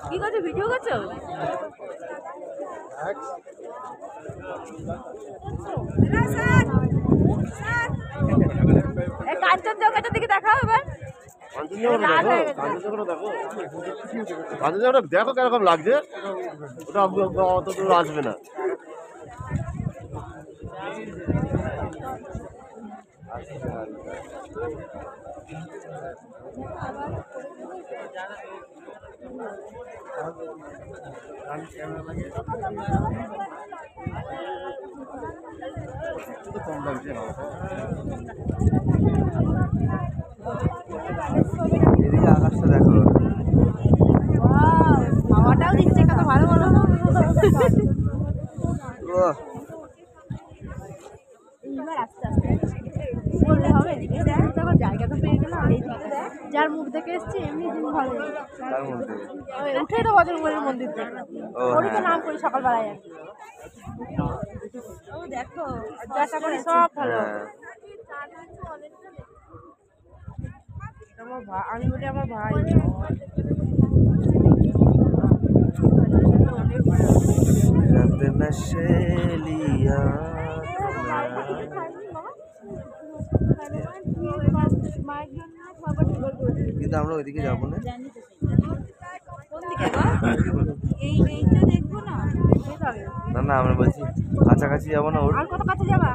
কি করছো, ভিডিও করছো? কাঞ্চনজঙ্ঘাটার দিকে দেখাও এবার। কাঞ্চনজঙ্ঘাটা দেখো কিরকম লাগছে, ওটা অত দূর আসবে না। কম লাগছে এদিকে আকাশটা দেখো, হাওয়াটাও দিচ্ছে কত ভালো ভালো। এবার আস্তে আস্তে বললে হবে, এদিকে দেখ তখন জায়গা তো পেয়ে গেলাম। এইদিকে দেখ, যার মুখ দেখে এসছি এমনি দিন ভালো উঠে তো বজরঙ্গলির মন্দির থেকে ওরই তো নাম করি সকালবেলায় আর কি। ও দেখো আশা করি সব ভালো। আমার ভাই, আমি বলি আমার ভাই কিন্তু আমরা ওইদিকে যাবো না। না না আমরা বলছি কাছাকাছি যাবো না। ওর কত কাছে যাবা?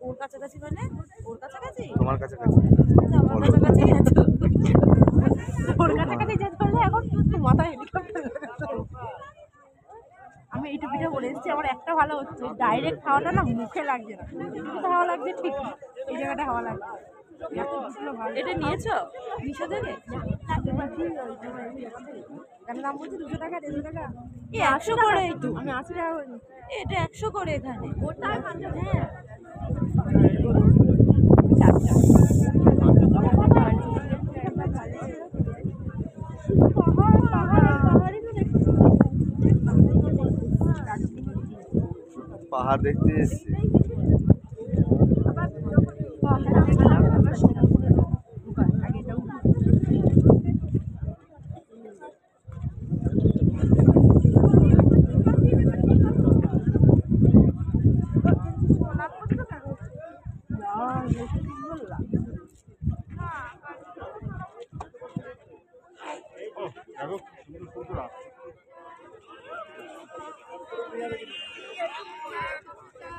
ওর কাছাকাছি মানে ওর কাছাকাছি, তোমার কাছাকাছি, আমার কাছাকাছি আছো। ওর কাছাকাছি যেতে পারলে এখন মাথায় হেলিকপ্টার। আমি এইটুকু পিঠে বলে এসেছি, আমার একটা ভালো হচ্ছে, ডাইরেক্ট খাওয়াটা না মুখে লাগছে না, একটু হাওয়া লাগছে ঠিক, এই জায়গাটা হাওয়া লাগছে। এটা নিয়েছো মিশো থেকে? এখানে দাম বলছি 200 টাকা 150 টাকা। 100 করে একটু, আমি 80 টাকা করে নিই। এটা 100 করে এখানে। ওটা হ্যাঁ পাহাড় দেখতে এসছি।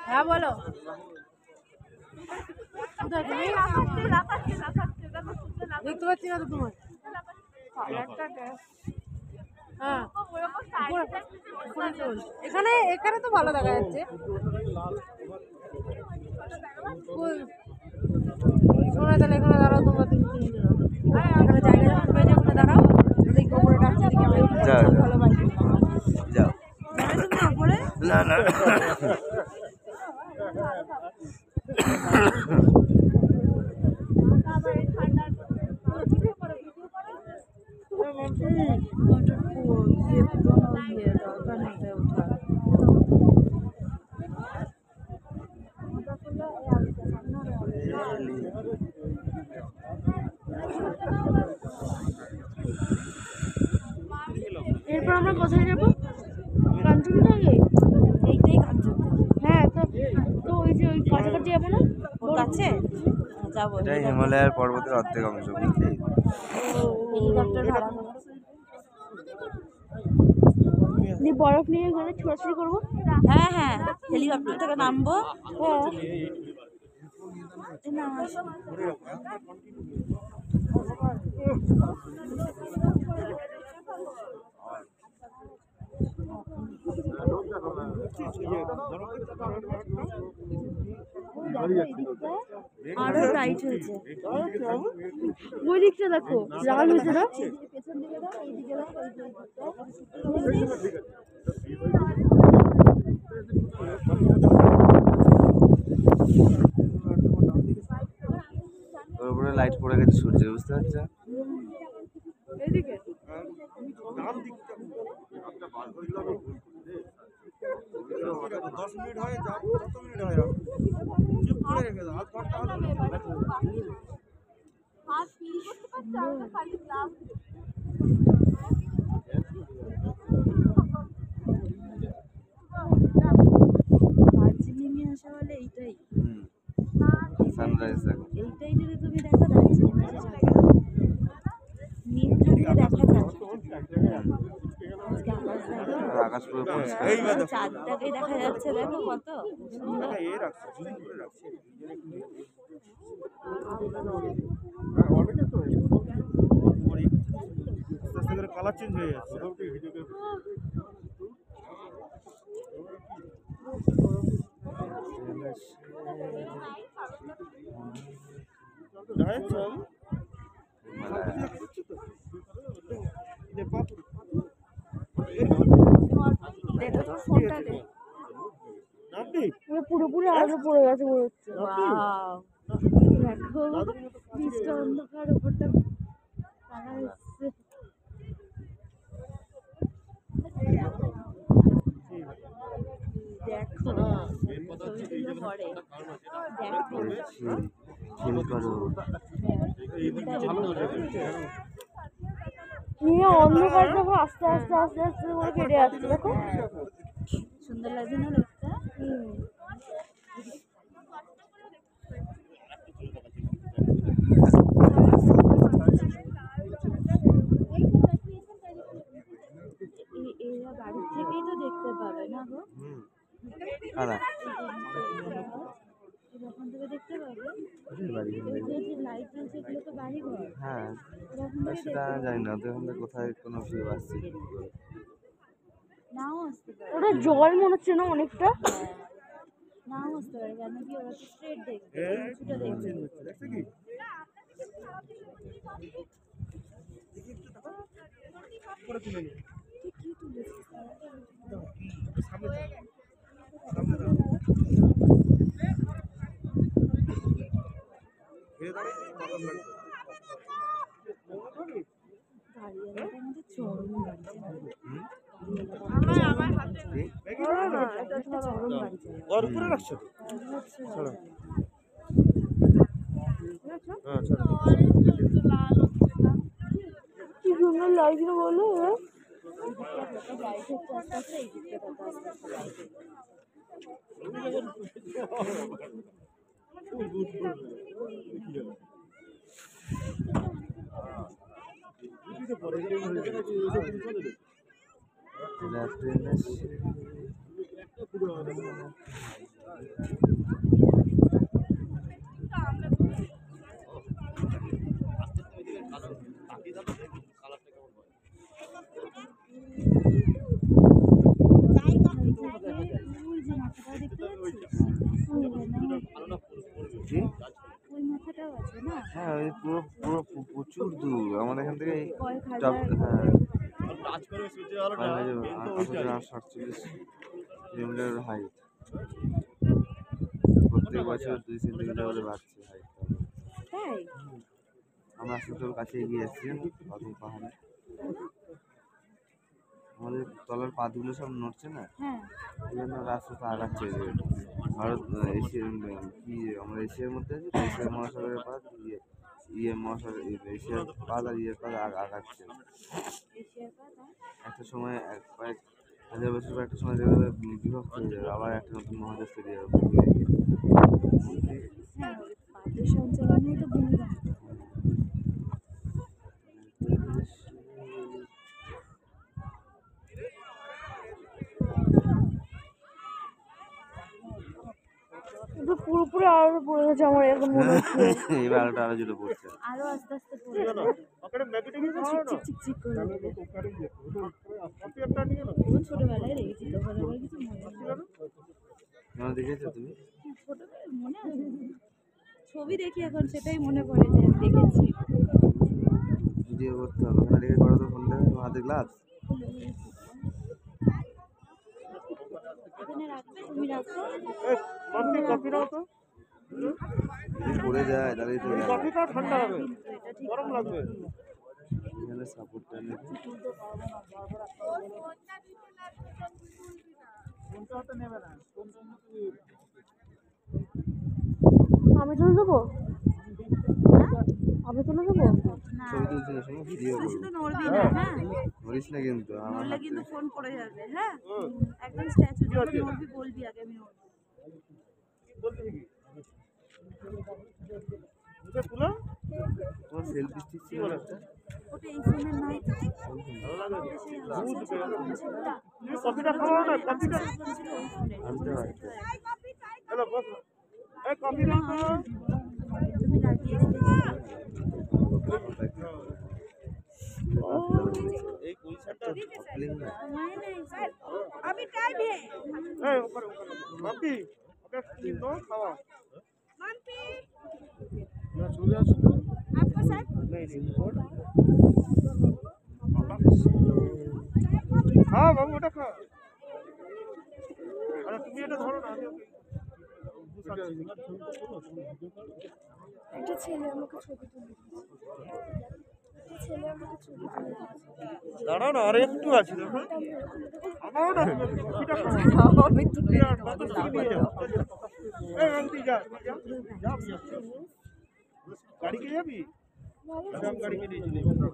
হ্যাঁ বলো। দেখতে পাচ্ছি না তো তোমার। হ্যাঁ এখানে এখানে তো ভালো দেখা যাচ্ছে। শোনা তাহলে এখানে দাঁড়াও তোমরা, এখানে জায়গা যখন পেয়ে যাও দাঁড়াও, দেখি ওপরে ডাকছে, দেখি আমি ভালো পাই। যাও ওপরে না না এরপর আমরা কোথায় যাবো? কাঞ্চনজঙ্ঘা, এইটাই কাঞ্চনজঙ্ঘা। হ্যাঁ তো তো ওই যে ওই কাছাকাছি যাবো না, ওর কাছে যাবো। এটাই হিমালয়ের পর্বতের অর্ধেক অংশ, বুঝলি? হেলিকপ্টার ভাড়া করে বরফ নিয়ে ওখানে ছোটাছুটি করবো। হ্যাঁ হ্যাঁ হেলিকপ্টার থেকে নামবো। আরো ব্রাইট হয়েছে, ওই দিকটা দেখো লাল হয়েছে না। ওর উপরে লাইট পড়ে গেছে সূর্য, বুঝতে পারছো? এইদিকে 10 মিনিট হয়, কত মিনিট হয়? চুপ করে রেখে দাও, আধ ঘন্টা হলো। দার্জিলিংয়ে আসা হলে এইটাই সানরাইজ দেখো। এইটাই যদি তুমি দেখো দার্জিলিং মেঘ থাকলে দেখা যায় আজকে আকাশ দেখো আর আকাশ পুরো পরিষ্কার। চাঁদটাকেই দেখা যাচ্ছে দেখো কত সুন্দর কালার চেঞ্জ হয়ে যাচ্ছে দেখো তোর ফোনটা দে পুরোপুরি আলো পড়ে গেছে মনে হচ্ছে। ওয়াও দেখো বৃষ্টি অন্ধকার ওপরটা কালা এসছে দেখো ছবিগুলো পরে দেখো ফিল করো। নিয়ে অন্ধকার দেখো আস্তে আস্তে আস্তে আস্তে করে কেটে যাচ্ছে দেখো। সুন্দর লাগছে না দেখতে এরা বাড়ির থেকেই তো দেখতে পাবে না গো কারা? এরকম থেকে দেখতে পাবে বাড়ি এই যে যে লাইট জ্বলছে এগুলো তো বাড়ি ঘর হ্যাঁ, এরকম থেকে সেটা জানি না। ওদের ওখান থেকে কোথায় কোনো ভিউ আসছে কি করে। নাও আসতে পারে ওটা জল মনে হচ্ছে না অনেকটা। নাও আসতে পারে কেন কি ওরা তো স্ট্রেট দেখবে কিছুটা দেখবে গাড়িওয়ালাটার মধ্যে চরম লাগছে চরম লাগছে ওর উপরে রাখছো কি সুন্দর লাগছিল বলো। লাইট হচ্ছে আস্তে আস্তে এই দিকটা কত আস্তে আস্তে লাইট ট্রেন আসছে। ওই যে মাথাটা দেখতে পাচ্ছিস কি? ওই মাথাটাও আছে না হ্যাঁ, ওই পুরো পুরো প্রচুর দূর আমাদের এখান থেকে। কয়েক টপ, হাজার হ্যাঁ, টাচ করে সুইচে আলোটা কিন্তু 48 কিলোমিটার হাইট। প্রত্যেক বছর 2 সেন্টিমিটার করে বাড়ছে হাইট। তাই আমরা আস্তে আস্তে ওর কাছে এগিয়ে যাচ্ছি অদূর পাহাড়ে। আমাদের তলার পাতগুলো সব নড়ছে না, হ্যাঁ এই জন্য রাস্তা তো আগাচ্ছে। ভারত এশিয়ার কি আমরা এশিয়ার মধ্যে আছি তো, এশিয়ার মহাসাগরের পাত ইয়ে মহাসাগর এশিয়ার পাত আর ইয়ের পাত আগাচ্ছে। এশিয়ার পাতা একটা সময় কয়েক হাজার বছর পর একটা সময় যেভাবে বিভক্ত হয়ে যাবে, আবার একটা নতুন মহাদেশ তৈরি হবে। হ্যাঁ পাতের সঞ্চালনেই তো ভূমিকম্প কিন্তু পুরোপুরি আলো পড়ে গেছে আমার এখন মনে হচ্ছে। এবার আলোটা আরো জুড়ে পড়ছে। আরো আস্তে আস্তে পড়ে যাবে ওখানে ম্যাগনেটিক চিক চিক চিক করে উঠবে। কপি একটা নিয়ে নাও ও ছোটবেলায় দেখেছি তখন আমার কিছু মনে নেই তোমরা দেখেছো তুমি? ছোটবেলায় মনে আছে ছবি দেখি এখন সেটাই মনে পড়ে যে দেখেছি ভিডিও করতে হবে, ওখানে রেখে করো তো ফোনটা, হাতে গ্লাভস। এখানে রাখবে তুমি রাখো কপি কপি নাও তো যদি পড়ে যায় তাহলে তো গেল। কপিটা ঠান্ডা হবে কিন্তু এটা ঠিক গরম লাগবে এখানে সাপোর্টটা নেবে। আমি তুলে দেবো, আমি তুলে দেবো? না ছবি তুলছি না, শোনো ভিডিও তুই করবো। শুধু নড়বি না, হ্যাঁ? ধরিস না কিন্তু আমার নড়লে হাতে। কিন্তু ফোন পড়ে যাবে, হ্যাঁ? একদম স্ট্যাচু যখন নড়বি বলবি আগে আমি নড়বো। তোমার সেলফি স্টিক ছিল একটা? ওটা এই ফোনের নয় তো। কপিটা খাওয়াও না, কপিটা আনতে পারতে। হ্যালো বস, এই কপি দাও তো। তুমি লাগিয়ে এই পজিশনটা কপলিং না। अभी टाइम है এই ওখানে কপি ওকে দিন তো খাওয়া मंपी না চলে আসো आपको सर नहीं रिपोर्ट हाँ बाबू ওটা খা আরে তুমি এটা ধরো না আমি ওকে একটা ছেলে আমাকে ছবি তুলে ছেলে আমাকে ছবি তুলে দাঁড়াও না আরে একটু আছে দেখো আমারও না কপিটা খাও আমি তুলে কত ছবি নিয়ে যাও এই আন্টি যা যা গাড়ি কে যাবি আগাম গাড়ি কে নিয়ে চলে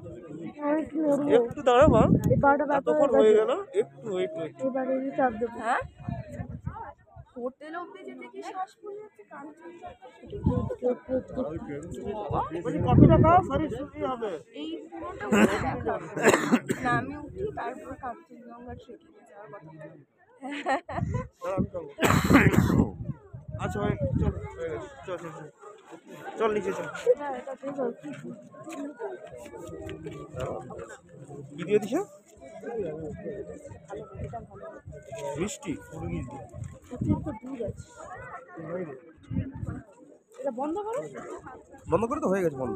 একটু দাঁড়াও মা এবারটা এতক্ষণ হয়ে গেল একটু ওয়েট এবারে চাপ দেবো। হ্যাঁ হোটেল অব্দি যেতে কি শ্বাস ফুলে যাচ্ছে কান বলি কপিটা খাও শরীর শুদ্ধি হবে এই ফোনটা উঠে দেখা না আমি উঠি তারপর কাঁদছি গঙ্গা ট্রেকিং যাওয়ার কথা। আচ্ছা ভাই চল হয়ে গেছে। চল চল চল। চল নিচে চল না এটা দেখো কি কি দিয়ে দিছে মিষ্টি অতিরিক্ত দূর আছে এটা বন্ধ করো। বন্ধ করে তো হয়ে গেছে বন্ধ